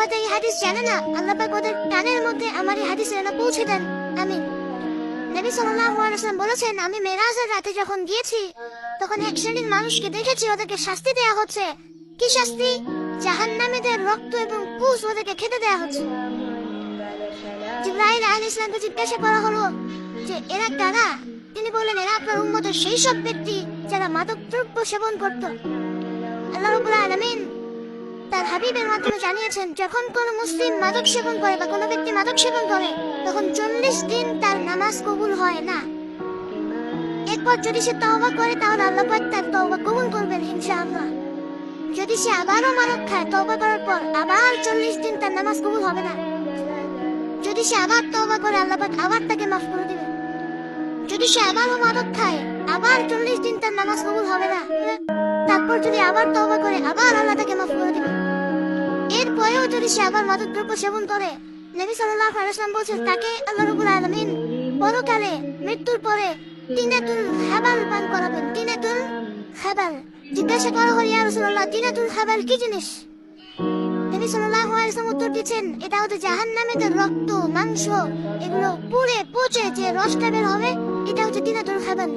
হয়তো এই হাদিস জানে না, আল্লাহ পাক ওদের কানের মধ্যে আমার এই হাদিস যেন পৌঁছে দেন। আমিন। নবী সাল্লাল্লাহু আলাইহি ওয়াসাল্লাম বলেছেন, আমি মেরাজের রাতে যখন গিয়েছি তখন এক শ্রেণীর মানুষকে দেখেছি, ওদেরকে শাস্তি দেয়া হচ্ছে। কি শাস্তি? জাহান্নামীদের রক্ত এবং পুষ ওদেরকে খেতে দেয়া হচ্ছে। জিবরাইল আলাইহিস সালামকে জিজ্ঞাসা করা হলো যে এরা কারা? তিনি বললেন, এরা আপনার উম্মতের সেই সব ব্যক্তি যারা মাদক দ্রব্য সেবন করত। আল্লাহ রাব্বুল আলামিন তার হাবিবের মাধ্যমে জানিয়েছেন, যখন কোন মুসলিম মাদক সেবন করে বা কোনো ব্যক্তি মাদক সেবন করে তখন 40 দিন তার নামাজ কবুল হয় না। এরপর যদি সে তওবা করে তাহলে আল্লাহ পাক তার তওবা কবুল করবেন ইনশাআল্লাহ। যদি সে আবারও মাদক খায় তওবা করার পর আবার 40 দিন তার নামাজ কবুল হবে না। যদি সে আবার তওবা করে আল্লাহ পাক আবার তাকে মাফ করে দিবেন। যদি সে আবারও মাদক খায় আবার 40 দিন তার নামাজ কবুল হবে না। তারপর যদি আবার তওবা করে আবার আল্লাহ তাকে মাফ করে দিবেন। এরপরেও যদি সে আবার মাদক দ্রব্য সেবন করে, নবী সাল্লাল্লাহু আলাইহি ওয়াসাল্লাম বলেছেন তাকে আল্লাহ রাব্বুল আলামিন পরকালে মৃত্যুর পরে তিনাতুল হাবাল পান করাবেন। তিনাতুল হাবাল। জিজ্ঞাসা করা হলো, ইয়া রাসূলুল্লাহ, তিনাতুল হাবাল কি জিনিস? নবী সাল্লাল্লাহু আলাইহি ওয়াসাল্লাম উত্তর দিয়েছেন, এটা হচ্ছে জাহান্নামীদের রক্ত, মাংস, এগুলো পুড়ে পচে যে রসটা বের হবে, এটা হচ্ছে তিনাতুল হাবাল।